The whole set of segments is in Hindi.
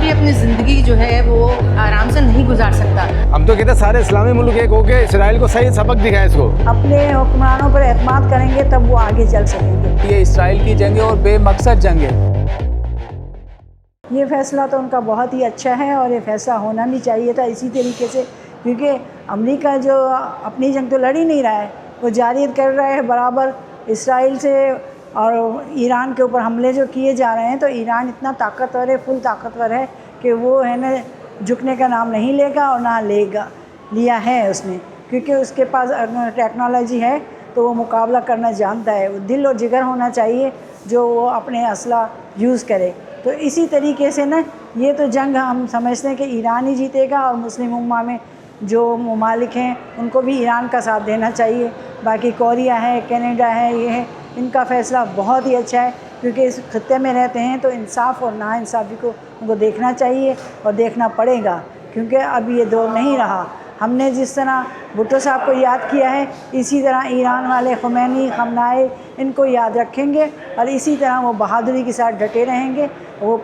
भी अपनी ज़िंदगी जो है वो आराम से नहीं गुजार सकता। हम तो कहते हैं सारे इस्लामी मुल्क एक होके इसराइल को सही सबक दिखाएं इसको। अपने हुक्मरानों पर एतमाद करेंगे तब वो आगे चल सकेंगे। ये इसराइल की जंग है और बेमकसद जंग है। ये फ़ैसला तो उनका बहुत ही अच्छा है और ये फ़ैसला होना भी चाहिए था इसी तरीके से, क्योंकि अमेरिका जो अपनी जंग तो लड़ ही नहीं रहा है, वो जारी कर रहा है बराबर इसराइल से, और ईरान के ऊपर हमले जो किए जा रहे हैं तो ईरान इतना ताकतवर है, फुल ताकतवर है कि वो है ना झुकने का नाम नहीं लेगा और ना लिया है उसने, क्योंकि उसके पास टेक्नोलॉजी है तो वो मुकाबला करना जानता है। वो दिल और जिगर होना चाहिए जो वो अपने असला यूज़ करे। तो इसी तरीके से ना ये तो जंग हम समझते हैं कि ईरान ही जीतेगा, और मुस्लिम उम्मा में जो ममालिक हैं उनको भी ईरान का साथ देना चाहिए। बाकी कोरिया है, कनाडा है, ये है, इनका फ़ैसला बहुत ही अच्छा है, क्योंकि इस खत्ते में रहते हैं तो इंसाफ और नाइंसाफ़ी को उनको देखना चाहिए और देखना पड़ेगा, क्योंकि अब ये दौर नहीं रहा। हमने जिस तरह भुट्टो साहब को याद किया है, इसी तरह ईरान वाले खुमैनी, खमनाई इनको याद रखेंगे और इसी तरह वो बहादुरी के साथ डटे रहेंगे। वो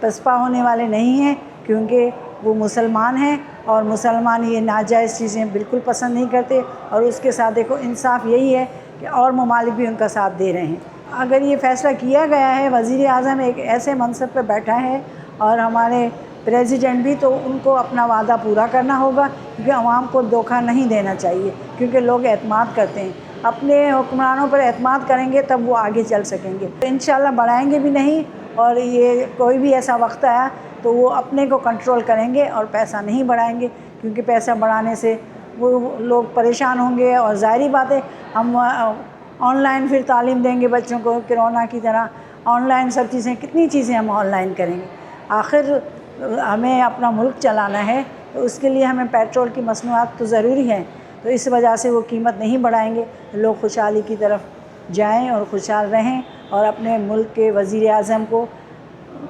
पसपा होने वाले नहीं हैं, क्योंकि वो मुसलमान हैं और मुसलमान ये नाजायज़ चीज़ें बिल्कुल पसंद नहीं करते। और उसके साथ देखो इंसाफ यही है कि और ममालिक भी उनका साथ दे रहे हैं। अगर ये फ़ैसला किया गया है, वज़ीर आज़म एक ऐसे मनसब पर बैठा है और हमारे प्रेसिडेंट भी, तो उनको अपना वादा पूरा करना होगा, क्योंकि आवाम को धोखा नहीं देना चाहिए, क्योंकि लोग एतमाद करते हैं। अपने हुक्मरानों पर एतमाद करेंगे तब वो आगे चल सकेंगे। तो इंशाल्लाह बढ़ाएंगे भी नहीं, और ये कोई भी ऐसा वक्त आया तो वो अपने को कंट्रोल करेंगे और पैसा नहीं बढ़ाएंगे, क्योंकि पैसा बढ़ाने से वो लोग परेशान होंगे। और ज़ाहिरी बात है, हम ऑनलाइन फिर तालीम देंगे बच्चों को, कोरोना की तरह ऑनलाइन सब चीज़ें, कितनी चीज़ें हम ऑनलाइन करेंगे। आखिर हमें अपना मुल्क चलाना है, तो उसके लिए हमें पेट्रोल की मसनूआत तो ज़रूरी हैं, तो इस वजह से वो कीमत नहीं बढ़ाएंगे। लोग खुशहाली की तरफ जाएं और खुशहाल रहें और अपने मुल्क के वज़ीर आज़म को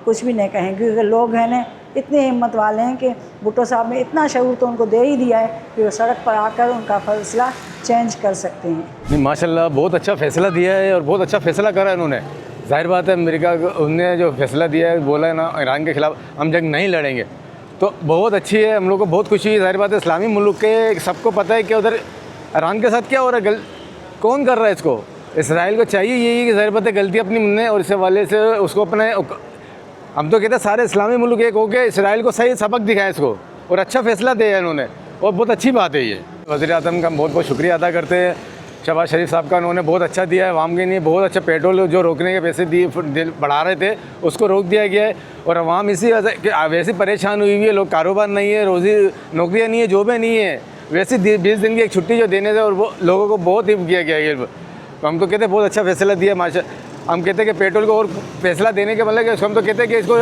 कुछ भी नहीं कहें, क्योंकि लोग हैं ना इतने हिम्मत वाले हैं कि भुट्टो साहब ने इतना शऊर तो उनको दे ही दिया है कि वो सड़क पर आकर उनका फ़ैसला चेंज कर सकते हैं। नहीं, माशाल्लाह बहुत अच्छा फ़ैसला दिया है और बहुत अच्छा फ़ैसला करा है उन्होंने। ज़ाहिर बात है अमेरिका उन्होंने जो फ़ैसला दिया है, बोला है ना ईरान के ख़िलाफ़ हम जंग नहीं लड़ेंगे, तो बहुत अच्छी है। हम लोग को बहुत खुशी है। ज़ाहिर बात है इस्लामी मुल्क के सबको पता है कि उधर ईरान के साथ क्या हो रहा है, कौन कर रहा है इसको। इसराइल को चाहिए यही कि ज़ाहिर बात है गलती अपनी ने, और इस हवाले से उसको अपने, हम तो कहते हैं सारे इस्लामी मुल्क एक होके इसराइल को सही सबक दिखाएं इसको, और अच्छा फ़ैसला दिया है इन्होंने, और बहुत अच्छी बात है ये। वज़ीर आज़म का बहुत बहुत शुक्रिया अदा करते हैं। शहबाज शरीफ साहब का उन्होंने बहुत अच्छा दिया है आवाम के लिए। बहुत अच्छा पेट्रोल जो रोकने के पैसे दिए बढ़ा रहे थे उसको रोक दिया गया है, और आवाम इसी वैसे परेशान हुई हुई है। लोग कारोबार नहीं है, रोज़ी नौकरियाँ नहीं है, जॉबें नहीं है, वैसे 20 दिन की एक छुट्टी जो देने से और वो लोगों को बहुत ही किया गया है। तो हम तो कहते हैं बहुत अच्छा फ़ैसला दिया माशा। हम कहते हैं कि पेट्रोल को और फैसला देने के मतलब कि हम तो कहते हैं कि इसको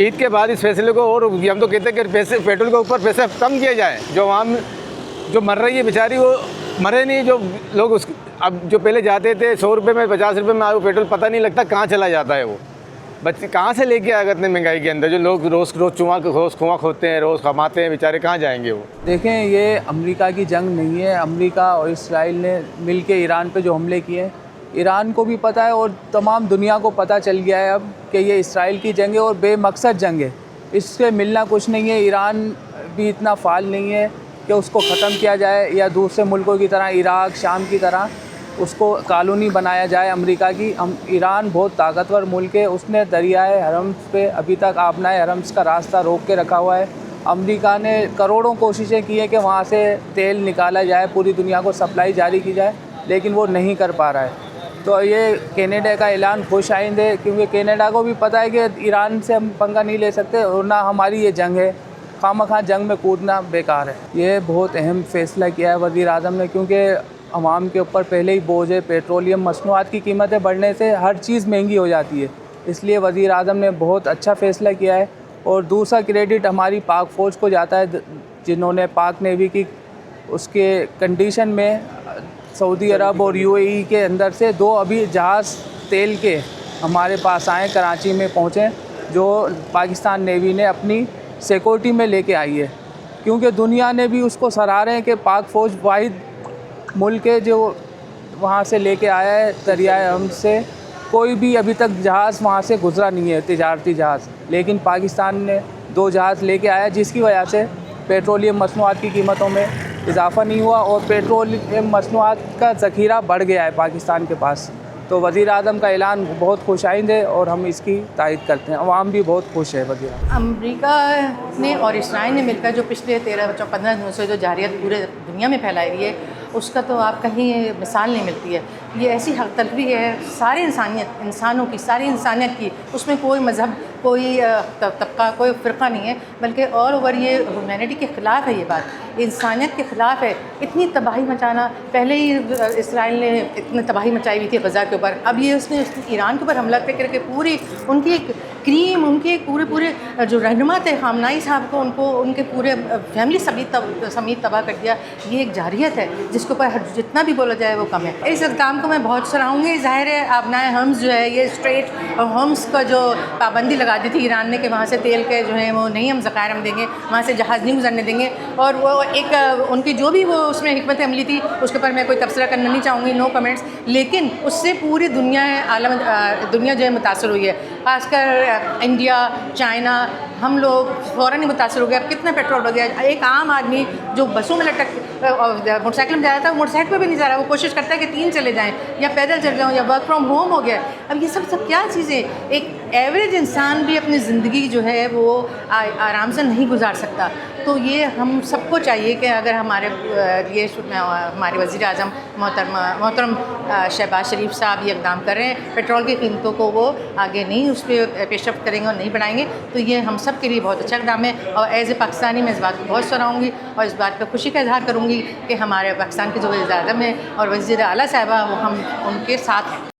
ईद के बाद इस फैसले को, और हम तो कहते हैं कि पैसे पेट्रोल के ऊपर पैसे कम किए जाए। जो आवाम जो मर रही है बेचारी, वो मरे नहीं। जो लोग उस अब जो पहले जाते थे 100 रुपये में, 50 रुपये में वो पेट्रोल पता नहीं लगता कहाँ चला जाता है। वो बच्चे कहाँ से लेके आएगा इतने महंगाई के अंदर। जो लोग रोज़ कुआं खोदते हैं, रोज़ कमाते हैं, बेचारे कहाँ जाएंगे वो। देखें, ये अमेरिका की जंग नहीं है। अमेरिका और इसराइल ने मिल के ईरान पे जो हमले किए, ईरान को भी पता है और तमाम दुनिया को पता चल गया है अब कि ये इसराइल की जंग है और बेमकसद जंग है। इससे मिलना कुछ नहीं है। ईरान भी इतना फ़ाल नहीं है कि उसको ख़त्म किया जाए, या दूसरे मुल्कों की तरह इराक़, शाम की तरह उसको कॉलोनी बनाया जाए अमेरिका की। ईरान बहुत ताकतवर मुल्क है। उसने दरियाए हरम्स पे अभी तक आबनाए हरम्स का रास्ता रोक के रखा हुआ है। अमेरिका ने करोड़ों कोशिशें की हैं कि वहाँ से तेल निकाला जाए, पूरी दुनिया को सप्लाई जारी की जाए, लेकिन वो नहीं कर पा रहा है। तो ये कनाडा का ऐलान खुश आइंद है, क्योंकि कनाडा को भी पता है कि ईरान से हम पंगा नहीं ले सकते, और ना हमारी ये जंग है। खामखा जंग में कूदना बेकार है। ये बहुत अहम फ़ैसला किया है वज़ीर आज़म ने, क्योंकि आवाम के ऊपर पहले ही बोझ है। पेट्रोलियम मसनूआत की कीमतें बढ़ने से हर चीज़ महंगी हो जाती है, इसलिए वज़ीर आज़म ने बहुत अच्छा फ़ैसला किया है। और दूसरा क्रेडिट हमारी पाक फ़ौज को जाता है, जिन्होंने पाक नेवी की उसके कंडीशन में सऊदी अरब और यूएई के अंदर से 2 अभी जहाज़ तेल के हमारे पास आए, कराची में पहुँचे, जो पाकिस्तान नेवी ने अपनी सिक्योरिटी में लेके आई है। क्योंकि दुनिया ने भी उसको सराह रहे हैं कि पाक फ़ौज वाहिद मुल्क है जो वहाँ से लेके आया है दरियाए हम से कोई भी अभी तक जहाज़ वहाँ से गुजरा नहीं है, तिजारती जहाज़। लेकिन पाकिस्तान ने 2 जहाज़ लेके आया, जिसकी वजह से पेट्रोलियम मसनूआत की कीमतों में इजाफ़ा नहीं हुआ और पेट्रोलियम मसनूआत का ज़ख़ीरा बढ़ गया है पाकिस्तान के पास। तो वज़ीर आज़म का ऐलान बहुत खुशाइंद है और हम इसकी तारीफ़ करते हैं। अवाम भी बहुत खुश है वज़ीर आज़म। अमेरिका ने और इसराइल ने मिलकर जो पिछले 13-15 दिनों से जो जारियत पूरे दुनिया में फैलाई हुई है, उसका तो आप कहीं मिसाल नहीं मिलती है। ये ऐसी हक तलबी है सारी इंसानों की, सारी इंसानियत की। उसमें कोई मज़हब, कोई तबका, कोई फ़िरक़ा नहीं है, बल्कि ऑल ओवर ये ह्यूमैनिटी के ख़िलाफ़ है। ये बात इंसानियत के ख़िलाफ़ है। इतनी तबाही मचाना, पहले ही इसराइल ने इतनी तबाही मचाई हुई थी गज़ा के ऊपर, अब ये उसने ईरान के ऊपर हमला करके पूरी उनकी क्रीम, उनके पूरे जो रहनुमा थे ख़ामनेई साहब को, उनको उनके पूरे फैमिली समेत तबाह कर दिया। ये एक जारियत है जिसके ऊपर जितना भी बोला जाए वो कम है। इस इक़दाम को मैं बहुत सराहूँगी। ज़ाहिर है अबनाए हम्स जो है, ये स्ट्रेट और हम्स का जो पाबंदी लगा दी थी ईरान ने कि वहाँ से तेल के जो है वो नहीं, हम ज़खायर हम देंगे, वहाँ से जहाज़ नहीं गुजरने देंगे। और वो एक उनकी जो भी वो उसमें हिकमत अमली थी, उसके ऊपर मैं कोई तबसरा करना नहीं चाहूँगी, नो कमेंट्स। लेकिन उससे पूरी दुनिया जो है मुतासर हुई है, ख़ासकर इंडिया, चाइना, हम लोग फ़ौरन ही मुतासर हो गए। अब कितना पेट्रोल हो गया, एक आम आदमी जो बसों में मोटरसाइकिल में जा रहा था, वो मोटरसाइकिल पर भी नहीं जा रहा, वो कोशिश करता है कि 3 चले जाएँ या पैदल चले जाऊँ या वर्क फ्रॉम होम हो गया। अब ये सब क्या चीज़ें, एक एवरेज इंसान भी अपनी ज़िंदगी जो है वो आराम से नहीं गुजार सकता। तो ये हम सबको चाहिए कि अगर हमारे वज़ीर आज़म मोहतरम शहबाज शरीफ साहब ये इक़दाम कर रहे हैं, पेट्रोल की कीमतों को वो आगे नहीं उस पर पेशरफ़्त करेंगे और नहीं बढ़ाएंगे, तो ये हम सब के लिए बहुत अच्छा इक़दाम है। और एज़ ए पाकिस्तानी मैं इस बात को बहुत सराहूँगी और इस बात पर खुशी का इज़हार करूँगी कि हमारे पाकिस्तान के जो वज़ीर आज़म हैं और वज़ीर आला साहिबा, वो हम उनके साथ हैं।